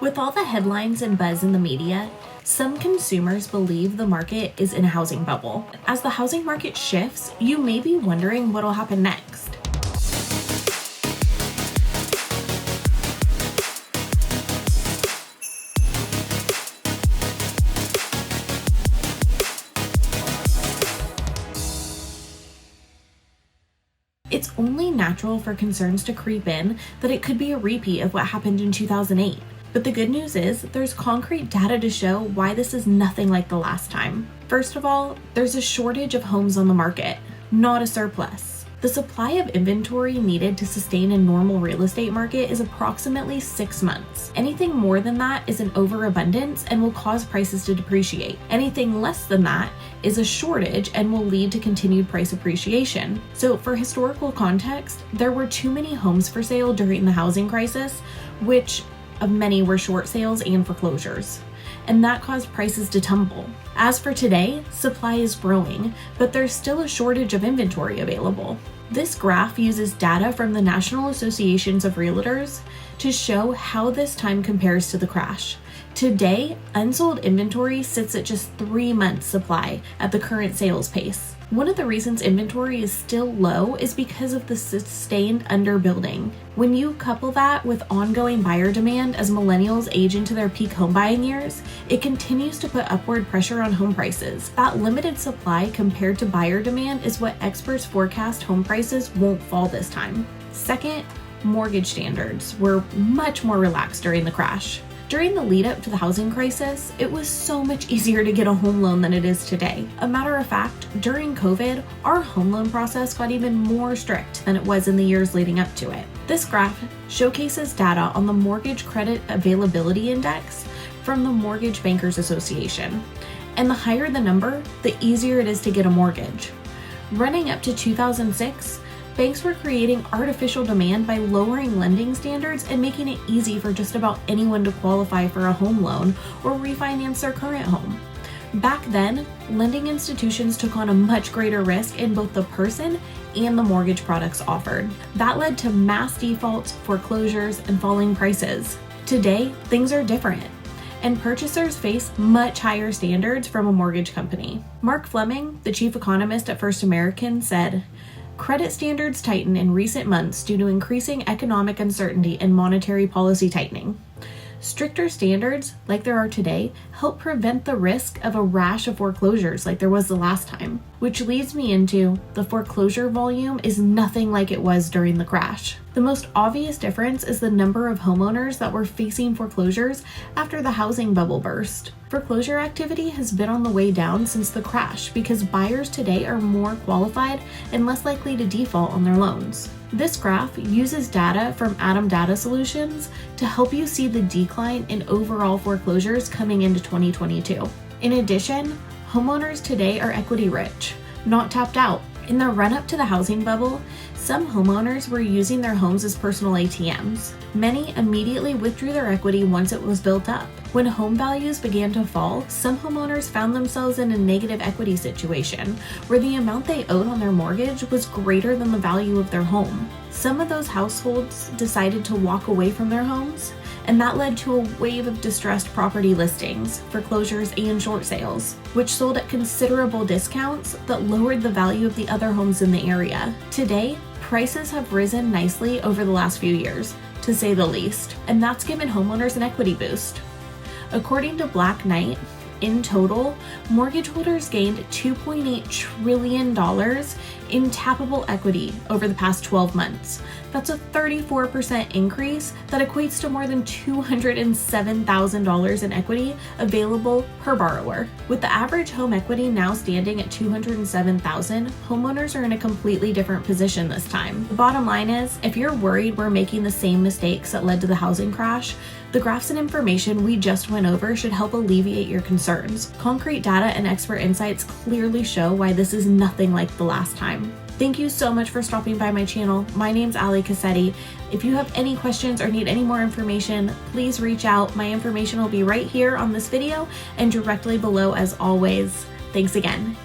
With all the headlines and buzz in the media, some consumers believe the market is in a housing bubble. As the housing market shifts, you may be wondering what'll happen next. It's only natural for concerns to creep in that it could be a repeat of what happened in 2008. But the good news is there's concrete data to show why this is nothing like the last time. First of all, there's a shortage of homes on the market, not a surplus. The supply of inventory needed to sustain a normal real estate market is approximately 6 months. Anything more than that is an overabundance and will cause prices to depreciate. Anything less than that is a shortage and will lead to continued price appreciation. So for historical context, there were too many homes for sale during the housing crisis, which of many were short sales and foreclosures, and that caused prices to tumble. As for today, supply is growing, but there's still a shortage of inventory available. This graph uses data from the National Associations of Realtors to show how this time compares to the crash. Today, unsold inventory sits at just 3 months supply at the current sales pace. One of the reasons inventory is still low is because of the sustained underbuilding. When you couple that with ongoing buyer demand as millennials age into their peak home buying years, it continues to put upward pressure on home prices. That limited supply compared to buyer demand is what experts forecast home prices won't fall this time. Second, mortgage standards were much more relaxed during the crash. During the lead up to the housing crisis, it was so much easier to get a home loan than it is today. A matter of fact, during COVID, our home loan process got even more strict than it was in the years leading up to it. This graph showcases data on the Mortgage Credit Availability Index from the Mortgage Bankers Association. And the higher the number, the easier it is to get a mortgage. Running up to 2006, banks were creating artificial demand by lowering lending standards and making it easy for just about anyone to qualify for a home loan or refinance their current home. Back then, lending institutions took on a much greater risk in both the person and the mortgage products offered. That led to mass defaults, foreclosures, and falling prices. Today, things are different, and purchasers face much higher standards from a mortgage company. Mark Fleming, the chief economist at First American, said, "Credit standards tighten in recent months due to increasing economic uncertainty and monetary policy tightening. Stricter standards, like there are today, help prevent the risk of a rash of foreclosures like there was the last time." Which leads me into the foreclosure volume is nothing like it was during the crash. The most obvious difference is the number of homeowners that were facing foreclosures after the housing bubble burst. Foreclosure activity has been on the way down since the crash because buyers today are more qualified and less likely to default on their loans. This graph uses data from Atom Data Solutions to help you see the decline in overall foreclosures coming into 2022. In addition, homeowners today are equity rich, not tapped out. In the run-up to the housing bubble, some homeowners were using their homes as personal ATMs. Many immediately withdrew their equity once it was built up. When home values began to fall, some homeowners found themselves in a negative equity situation where the amount they owed on their mortgage was greater than the value of their home. Some of those households decided to walk away from their homes, and that led to a wave of distressed property listings, foreclosures, and short sales, which sold at considerable discounts that lowered the value of the other homes in the area. Today, prices have risen nicely over the last few years, to say the least, and that's given homeowners an equity boost. According to Black Knight, in total, mortgage holders gained $2.8 trillion in tappable equity over the past 12 months. That's a 34% increase that equates to more than $207,000 in equity available per borrower. With the average home equity now standing at $207,000, homeowners are in a completely different position this time. The bottom line is, if you're worried we're making the same mistakes that led to the housing crash, the graphs and information we just went over should help alleviate your concerns. Concrete data and expert insights clearly show why this is nothing like the last time. Thank you so much for stopping by my channel. My name's Cosetti. If you have any questions or need any more information, please reach out. My information will be right here on this video and directly below as always. Thanks again.